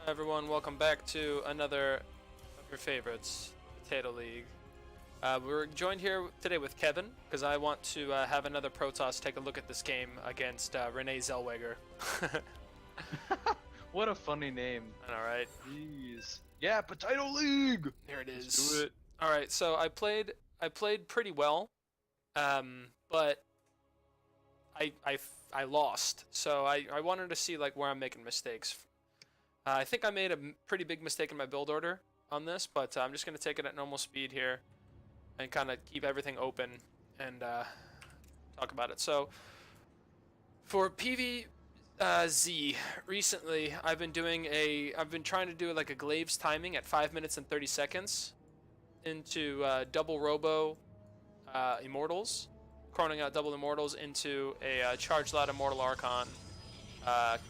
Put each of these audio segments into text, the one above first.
Hi everyone, welcome back to another of your favorites, Potato League. We're joined here today with Kevin, because I want to have another Protoss take a look at this game against Renee Zellweger. What a funny name. Alright, Jeez. Yeah, Potato League! here it is. Let's do it. Alright, so I played pretty well, but I lost. So I wanted to see like where I'm making mistakes. I think I made a pretty big mistake in my build order on this, but I'm just going to take it at normal speed here and kind of keep everything open and talk about it. So for PvZ, recently I've been trying to do like a Glaives timing at 5 minutes and 30 seconds into double Robo Immortals, chroning out double Immortals into a Charged Loud Immortal Archon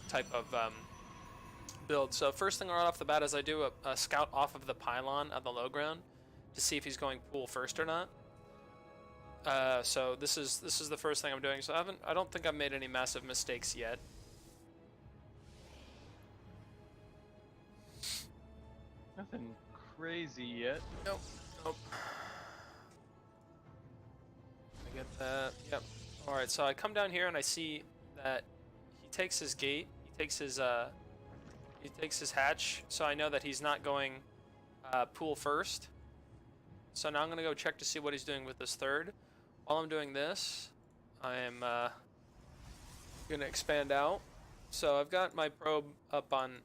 type of build. So first thing right off the bat is I do a scout off of the pylon of the low ground to see if he's going pool first or not. So this is the first thing I'm doing. So I don't think I've made any massive mistakes yet. Nothing crazy yet. Nope. I get that. Yep. All right. So I come down here and I see that he takes his gate. He takes his hatch, so I know that he's not going pool first. So now I'm going to go check to see what he's doing with this third. While I'm doing this, I am going to expand out. So I've got my probe up on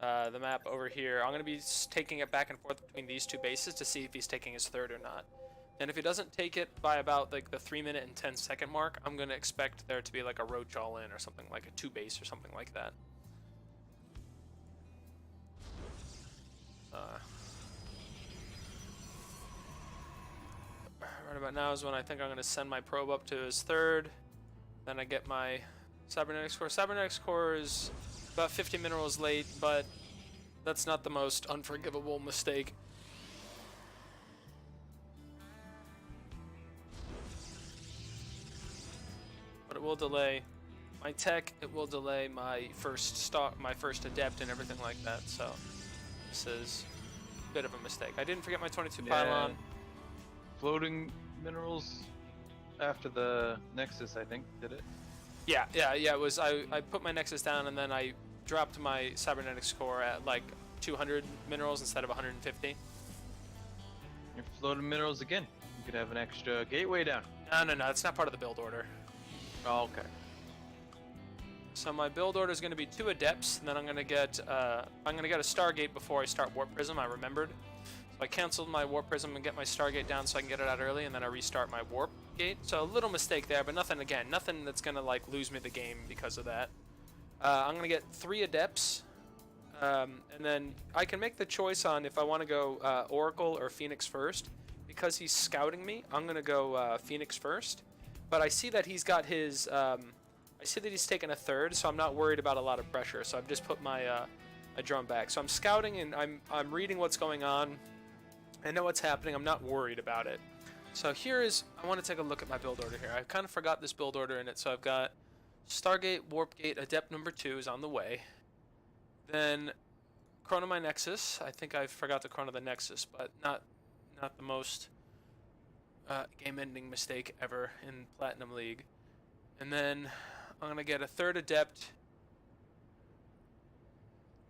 the map over here. I'm going to be taking it back and forth between these two bases to see if he's taking his third or not. And if he doesn't take it by about like the 3-minute and 10-second mark, I'm going to expect there to be like a roach all in or something, like a 2-base or something like that. Right about now is when I think I'm going to send my probe up to his third. Then I get my Cybernetics Core. Cybernetics Core is about 50 minerals late, but that's not the most unforgivable mistake. But it will delay my tech. It will delay my first stock, my first adept, and everything like that. So this is a bit of a mistake. I didn't forget my 22 pylon. Floating minerals after the Nexus, I think, did it? Yeah. It was I put my Nexus down and then I dropped my Cybernetics Core at like 200 minerals instead of 150. You're floating minerals again. You could have an extra gateway down. No, it's not part of the build order. Oh, okay. So my build order is going to be 2 Adepts, and then I'm going to get a Stargate before I start Warp Prism. I remembered. So I canceled my Warp Prism and get my Stargate down so I can get it out early, and then I restart my Warp Gate. So a little mistake there, but nothing that's going to like lose me the game because of that. I'm going to get 3 Adepts, and then I can make the choice on if I want to go Oracle or Phoenix first. Because he's scouting me, I'm going to go Phoenix first. But I see that he's got his... I see that he's taken a third, so I'm not worried about a lot of pressure. So I've just put my drone back. So I'm scouting and I'm reading what's going on. I know what's happening. I'm not worried about it. So I want to take a look at my build order here. I kind of forgot this build order in it. So I've got Stargate, Warp Gate, Adept number 2 is on the way. Then Chrono my Nexus. I think I forgot to Chrono the Nexus, but not the most game-ending mistake ever in Platinum League. And then I'm going to get a 3rd Adept,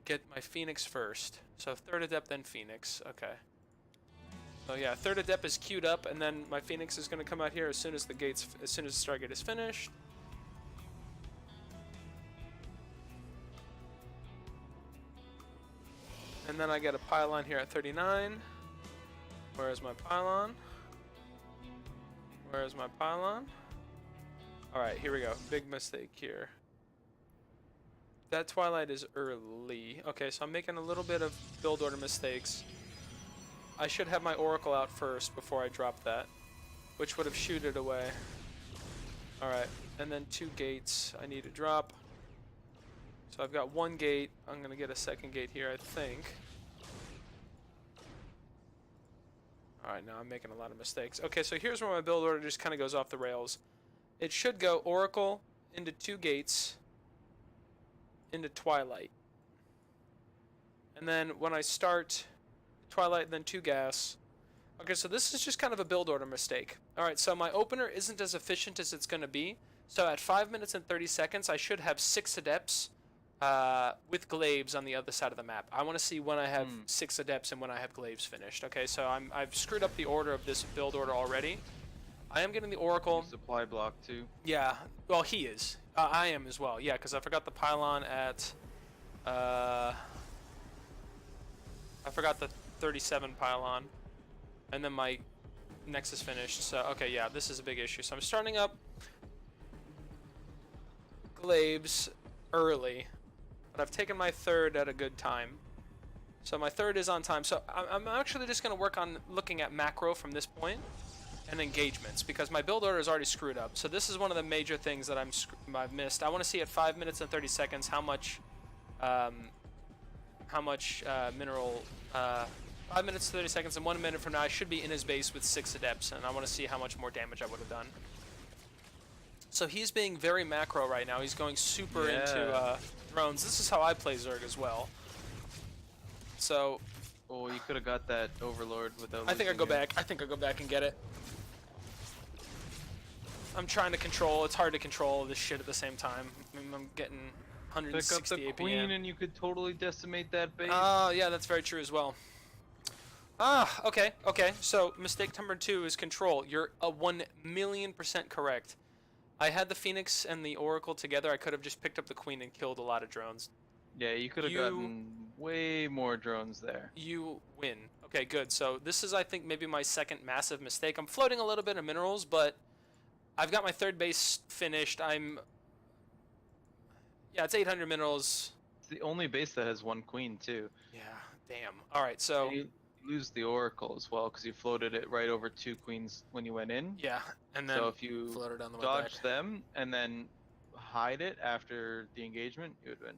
get my Phoenix first. So 3rd Adept, then Phoenix. Okay. So yeah, 3rd Adept is queued up, and then my Phoenix is going to come out here as soon as the Stargate is finished. And then I get a pylon here at 39. Where's my pylon? Where's my pylon? Alright, here we go. Big mistake here. That Twilight is early. Okay, so I'm making a little bit of build order mistakes. I should have my Oracle out first before I drop that, which would have shooted away. Alright, and then 2 gates I need to drop. So I've got 1 gate. I'm going to get a 2nd gate here, I think. Alright, now I'm making a lot of mistakes. Okay, so here's where my build order just kind of goes off the rails. It should go Oracle into 2 gates into Twilight. and then when I start Twilight, then 2 gas. Okay, so this is just kind of a build order mistake. Alright, so my opener isn't as efficient as it's going to be. So at 5 minutes and 30 seconds, I should have 6 Adepts with Glaives on the other side of the map. I want to see when I have 6 Adepts and when I have Glaives finished. Okay, so I've screwed up the order of this build order already. I am getting the Oracle. Supply block too. Yeah, well, he is. I am as well. Yeah, because I forgot the pylon at... I forgot the 37 pylon. And then my Nexus finished. So, okay, yeah, this is a big issue. So I'm starting up Glaives early. But I've taken my third at a good time. So my third is on time. So I'm actually just going to work on looking at macro from this point. And engagements, because my build order is already screwed up. So this is one of the major things that I've missed. I want to see at 5 minutes and 30 seconds how much mineral. 5 minutes 30 seconds and 1 minute from now I should be in his base with 6 Adepts, and I want to see how much more damage I would have done. So he's being very macro right now. He's going super into drones. This is how I play Zerg as well. So. Oh, you could have got that Overlord without. I think I go back. I think I go back and get it. I'm trying to control. It's hard to control this shit at the same time. I'm getting 160 Pick up the APM. queen and you could totally decimate that base. Oh, yeah, that's very true as well. Ah, okay, okay. So mistake number 2 is control. You're a 1,000,000% correct. I had the Phoenix and the Oracle together. I could have just picked up the queen and killed a lot of drones. Yeah, you could have gotten way more drones there. You win. Okay, good. So this is, I think, maybe my second massive mistake. I'm floating a little bit of minerals, but I've got my third base finished. Yeah, it's 800 minerals. It's the only base that has 1 queen, too. Yeah, damn. All right, so... You lose the Oracle as well, because you floated it right over 2 queens when you went in. Yeah, and then so if you floated on the way dodge back. them and then hide it after the engagement, you would have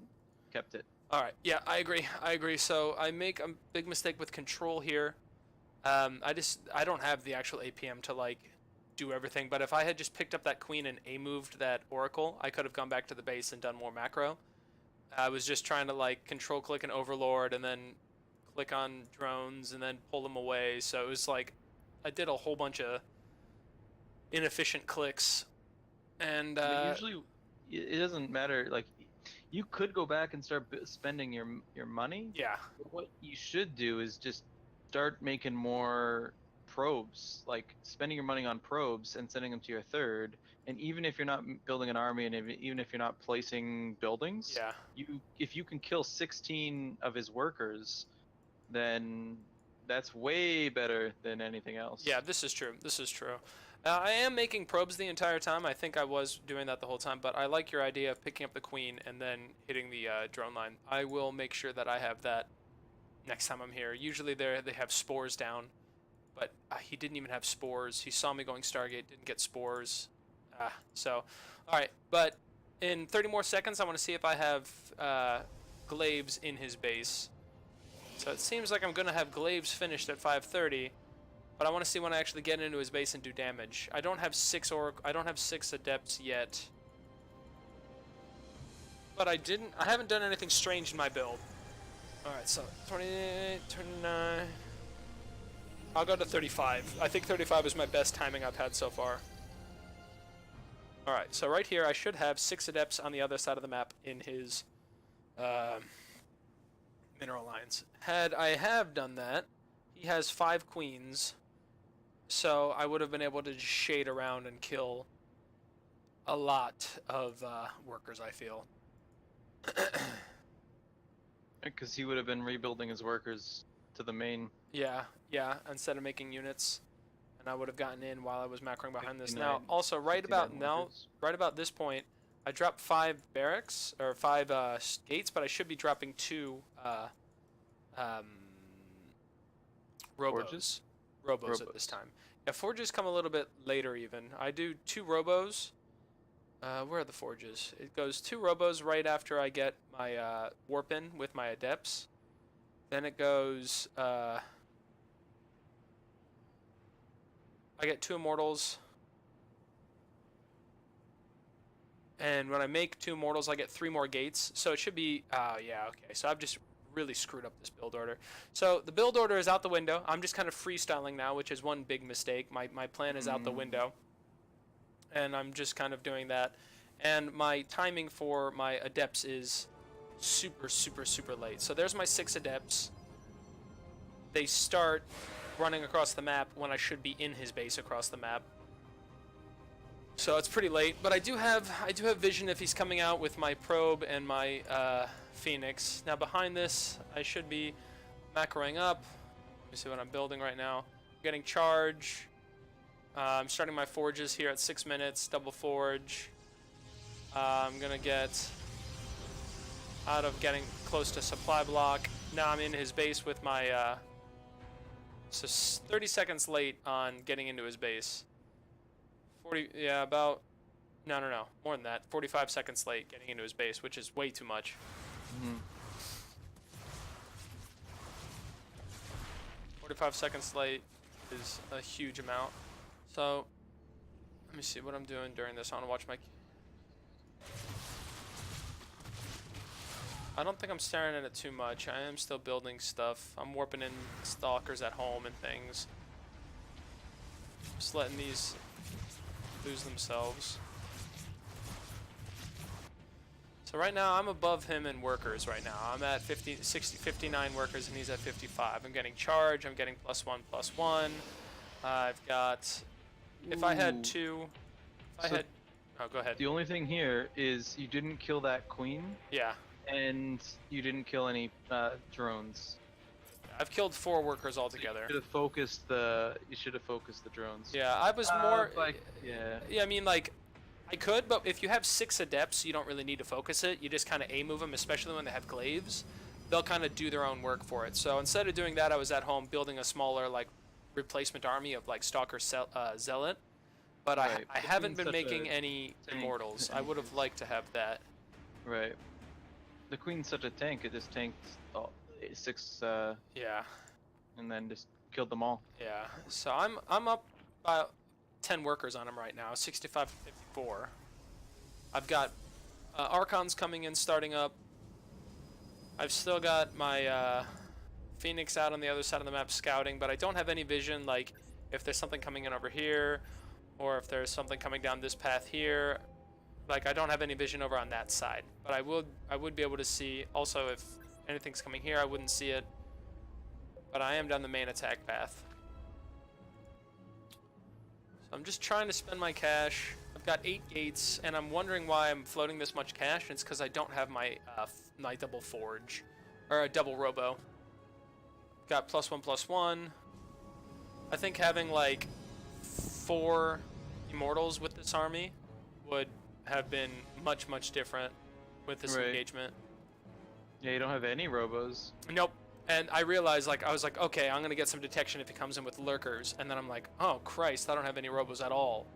kept it. All right, yeah, I agree. So I make a big mistake with control here. I don't have the actual APM to, like, do everything, but if I had just picked up that queen and A-moved that Oracle, I could have gone back to the base and done more macro. I was just trying to, like, control click an Overlord and then click on drones and then pull them away. So it was like I did a whole bunch of inefficient clicks. And I mean, usually it doesn't matter. Like, you could go back and start spending your money. Yeah. But what you should do is just start making more probes, like spending your money on probes and sending them to your third. And even if you're not building an army, and even if you're not placing buildings, Yeah. if you can kill 16 of his workers, then that's way better than anything else. Yeah, this is true. This is true. I am making probes the entire time. I think I was doing that the whole time, but I like your idea of picking up the queen and then hitting the drone line. I will make sure that I have that next time I'm here. Usually they have spores down, but he didn't even have spores. He saw me going Stargate, didn't get spores. So, all right. But in 30 more seconds, I want to see if I have Glaives in his base. So it seems like I'm going to have Glaives finished at 5:30. But I want to see when I actually get into his base and do damage. I don't have 6 Adepts yet. But I haven't done anything strange in my build. Alright, so 28, 29. I'll go to 35. I think 35 is my best timing I've had so far. Alright, so right here I should have 6 Adepts on the other side of the map in his mineral lines. Had I have done that, he has 5 queens. So I would have been able to just shade around and kill a lot of workers, I feel. Because he would have been rebuilding his workers to the main. Yeah, instead of making units. And I would have gotten in while I was macroing behind this. 59, Now, also, right about this point, I dropped 5 barracks, or 5 gates, but I should be dropping 2 robos. Robos at this time. Yeah, forges come a little bit later even. I do 2 robos. Where are the forges? It goes 2 robos right after I get my warp in with my adepts. Then it goes I get 2 immortals. And when I make 2 immortals, I get 3 more gates. So it should be yeah, okay. So I've just really screwed up this build order. So the build order is out the window. I'm just kind of freestyling now, which is one big mistake. My plan is out the window, and I'm just kind of doing that. And my timing for my adepts is super, super, super late. So there's my 6 adepts. They start running across the map when I should be in his base across the map. So it's pretty late, but I do have vision if he's coming out with my probe and my Phoenix. Now behind this, I should be macroing up. Let me see what I'm building right now. I'm getting charge. I'm starting my forges here at 6 minutes, double forge. I'm gonna get out of getting close to supply block. Now I'm in his base with my so 30 seconds late on getting into his base. 40, yeah, about, no, more than that. 45 seconds late getting into his base, which is way too much. 45 seconds late is a huge amount. So, let me see what I'm doing during this. I want to watch my... I don't think I'm staring at it too much. I am still building stuff. I'm warping in stalkers at home and things. Just letting these lose themselves. So right now I'm above him in workers right now. I'm at 50, 60, 59 workers and he's at 55. I'm getting charge, I'm getting +1/+1. I've got, if I had two, if I had, oh go ahead. The only thing here is you didn't kill that queen. Yeah. And you didn't kill any drones. I've killed 4 workers altogether. You should have focused the drones. Yeah, I was more. Yeah. Yeah, I mean, like, I could, but if you have 6 adepts, you don't really need to focus it. You just kind of A-move them, especially when they have glaives. They'll kind of do their own work for it. So instead of doing that, I was at home building a smaller, like, replacement army of, like, Stalker Zealot. But right. I haven't been making any Immortals. I would have liked to have that. Right. The Queen's such a tank, it just tanked 6 yeah, and then just killed them all. Yeah, so I'm up about 10 workers on him right now, 65 to 54. I've got Archons coming in, starting up. I've still got my Phoenix out on the other side of the map scouting, but I don't have any vision, like if there's something coming in over here, or if there's something coming down this path here. Like, I don't have any vision over on that side, but I would be able to see. Also, if anything's coming here, I wouldn't see it. But I am down the main attack path. So I'm just trying to spend my cash. I've got 8 gates, and I'm wondering why I'm floating this much cash. And it's because I don't have my my double forge, or a double robo. Got +1/+1. I think having like 4 immortals with this army would have been much, much different with this engagement. Yeah, you don't have any robos. Nope. And I realized, like, I was like, okay, I'm gonna get some detection if he comes in with lurkers, and then I'm like, oh Christ, I don't have any robos at all.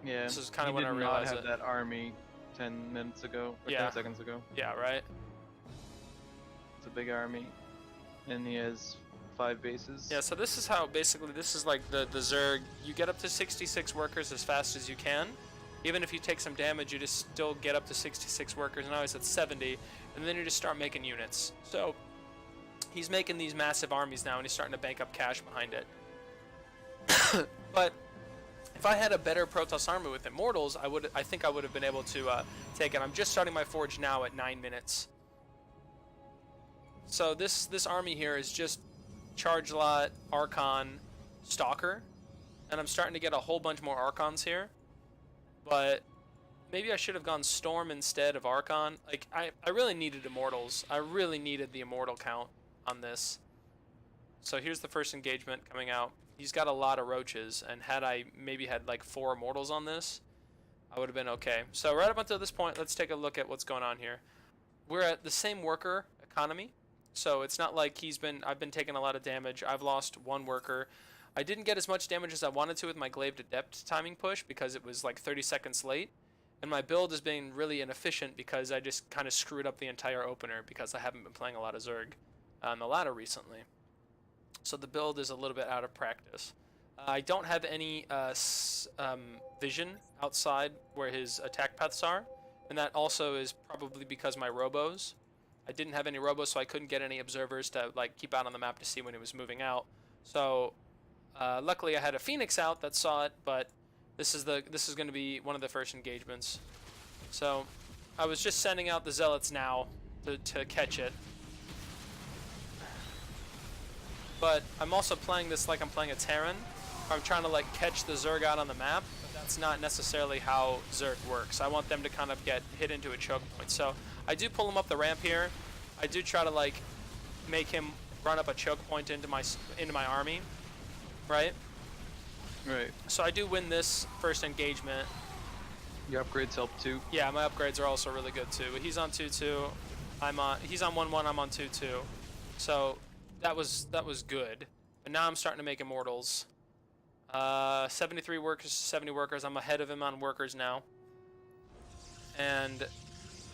Yeah. This is kind of when I realized you did not have that army 10 minutes ago, or 10 seconds ago. Yeah, right. It's a big army, and he has 5 bases. Yeah, so this is how, basically, this is like the Zerg. You get up to 66 workers as fast as you can. Even if you take some damage, you just still get up to 66 workers. Now he's at 70, and then you just start making units. So he's making these massive armies now, and he's starting to bank up cash behind it. But if I had a better Protoss army with Immortals, I think I would have been able to take it. I'm just starting my forge now at 9 minutes. So this army here is just Charge Lot, Archon, Stalker, and I'm starting to get a whole bunch more Archons here. But maybe I should have gone Storm instead of Archon. Like, I really needed Immortals. I really needed the Immortal count on this. So here's the first engagement coming out. He's got a lot of roaches, and had I maybe had like 4 Immortals on this, I would have been okay. So right up until this point, let's take a look at what's going on here. We're at the same worker economy, so it's not like I've been taking a lot of damage. I've lost 1 worker. I didn't get as much damage as I wanted to with my Glaive Adept timing push because it was like 30 seconds late. And my build is being really inefficient because I just kind of screwed up the entire opener because I haven't been playing a lot of Zerg on the ladder recently. So the build is a little bit out of practice. I don't have any vision outside where his attack paths are. And that also is probably because my robos I didn't have any robos, so I couldn't get any observers to like keep out on the map to see when he was moving out. So luckily I had a Phoenix out that saw it, but this is going to be one of the first engagements. So I was just sending out the zealots now to catch it. But I'm also playing this like I'm playing a Terran. I'm trying to like catch the Zerg out on the map, but that's not necessarily how Zerg works. I want them to kind of get hit into a choke point. So I do pull him up the ramp here. I do try to like make him run up a choke point into my army, right? Right. So I do win this first engagement. Your upgrades help too. Yeah, my upgrades are also really good too. He's on 2-2. He's on 1-1. I'm on 2-2. So that was good. But now I'm starting to make immortals. 73 workers, 70 workers. I'm ahead of him on workers now. And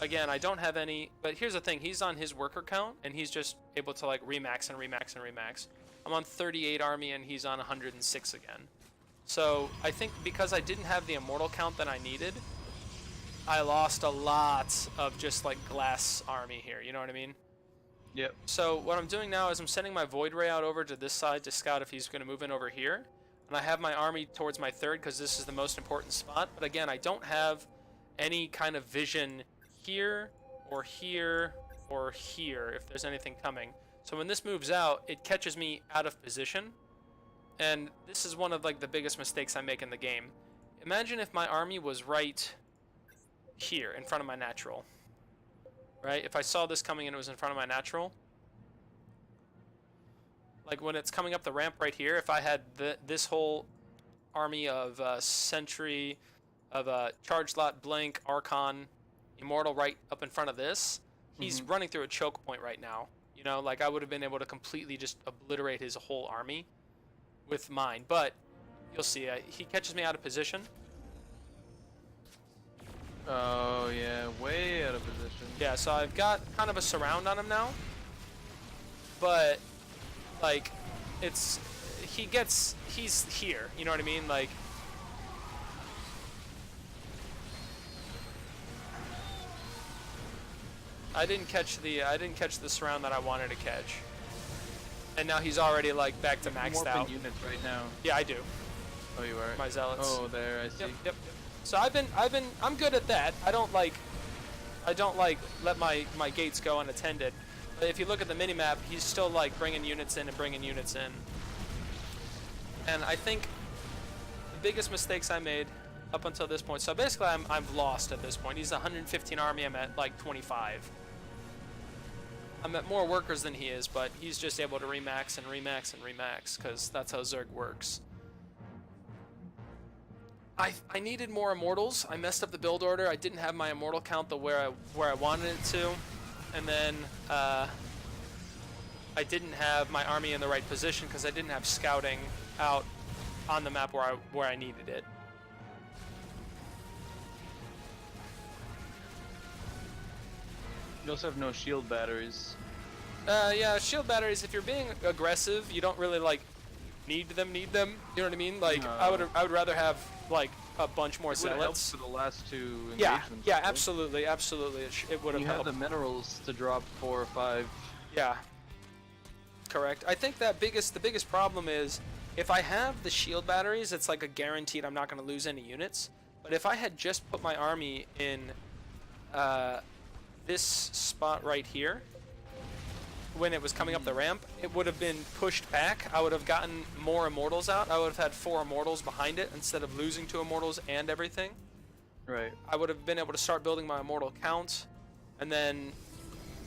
again, I don't have any, but here's the thing. He's on his worker count, and he's just able to like remax and remax and remax. I'm on 38 army, and he's on 106 again. So I think because I didn't have the immortal count that I needed, I lost a lot of just like glass army here. You know what I mean? Yep. So what I'm doing now is I'm sending my Void Ray out over to this side to scout if he's going to move in over here. And I have my army towards my third because this is the most important spot. But again, I don't have any kind of vision here or here or here if there's anything coming. So when this moves out, it catches me out of position. And this is one of like the biggest mistakes I make in the game. Imagine if my army was right here in front of my natural. Right? If I saw this coming and it was in front of my natural. Like when it's coming up the ramp right here, if I had this whole army of Sentry, of Charge Lot, Blink, Archon, Immortal right up in front of this, he's running through a choke point right now. You know, like I would have been able to completely just obliterate his whole army with mine. But you'll see, he catches me out of position. Oh yeah, way out of position. Yeah, so I've got kind of a surround on him now. But like he's here, you know what I mean? Like I didn't catch the surround that I wanted to catch. And now he's already like back to maxed out. Units right now. Yeah, I do. Oh, you are. My zealots. Oh, there I see. Yep. So I'm good at that. I don't like let my gates go unattended. But if you look at the minimap, he's still like bringing units in and bringing units in. And I think the biggest mistakes I made up until this point. So basically, I'm lost at this point. He's 115 army. I'm at like 25. I'm at more workers than he is, but he's just able to remax and remax and remax because that's how Zerg works. I needed more immortals. I messed up the build order. I didn't have my immortal count where I wanted it to, and then I didn't have my army in the right position because I didn't have scouting out on the map where I needed it. You also have no shield batteries. Yeah, shield batteries. If you're being aggressive, you don't really like need them. You know what I mean? Like I would rather have like a bunch more zealots. For the last two Yeah, engagements. yeah, absolutely. It would have You helped. have the minerals to drop 4 or 5. Yeah. Correct. I think that the biggest problem is if I have the shield batteries, it's like a guaranteed I'm not going to lose any units. But if I had just put my army in this spot right here, when it was coming up the ramp, it would have been pushed back. I would have gotten more immortals out. I would have had 4 immortals behind it instead of losing 2 immortals and everything. Right. I would have been able to start building my immortal count and then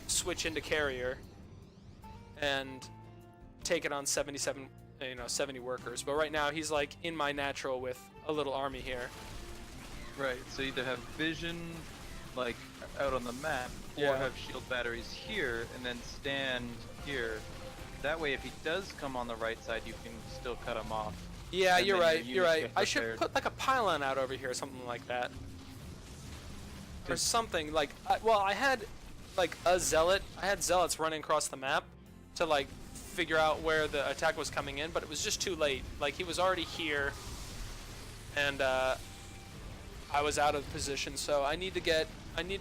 switch into carrier and take it on 77, 70 workers. But right now he's like in my natural with a little army here. Right. So you either have vision like out on the map, or have shield batteries here and then stand here. That way, if he does come on the right side, you can still cut him off. Yeah, and you're right. You're right. I should prepared. put like a pylon out over here, or something like that, or something like. Well, I had like a zealot. I had zealots running across the map to like figure out where the attack was coming in, but it was just too late. Like he was already here, and I was out of position. So I need to get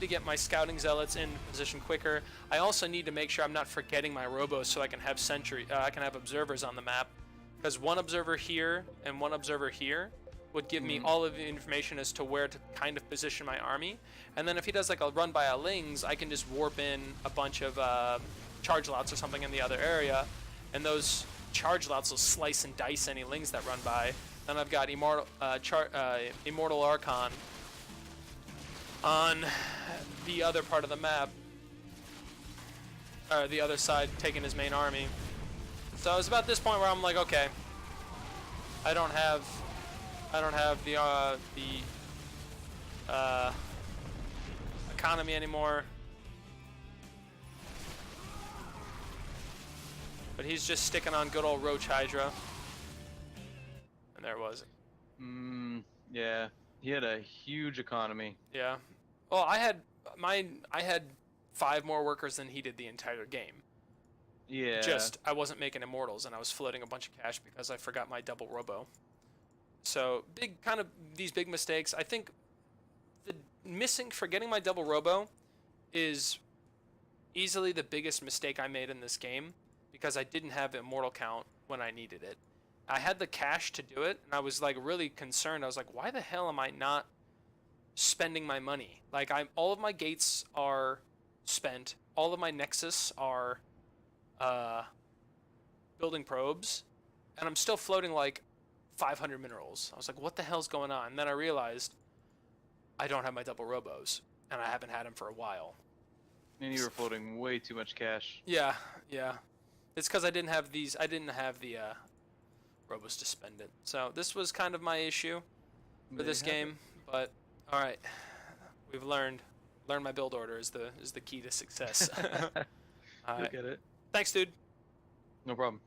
get my scouting zealots in position quicker. I also need to make sure I'm not forgetting my robos so I can have I can have observers on the map, because one observer here and one observer here would give me all of the information as to where to kind of position my army. And then if he does like a run by a Lings, I can just warp in a bunch of charge lots or something in the other area, and those charge lots will slice and dice any Lings that run by. Then I've got Immortal Archon on the other part of the map, or the other side, taking his main army. So it's about this point where I'm like, okay, I don't have the economy anymore. But he's just sticking on good old Roach Hydra. And there it was. Yeah. He had a huge economy. Yeah. Well, I had 5 more workers than he did the entire game. Yeah. Just, I wasn't making immortals, and I was floating a bunch of cash because I forgot my double robo. So, these big mistakes. I think forgetting my double robo is easily the biggest mistake I made in this game, because I didn't have immortal count when I needed it. I had the cash to do it, and I was like really concerned. I was like, why the hell am I not spending my money? Like, all of my gates are spent. All of my nexus are building probes, and I'm still floating like 500 minerals. I was like, what the hell's going on? And then I realized I don't have my double robos, and I haven't had them for a while. And you were floating way too much cash. Yeah. It's because I didn't have the robos to spend it. So this was kind of my issue for this game. But all right, we've learned my build order is the key to success. All right. Get it. Thanks, dude. No problem.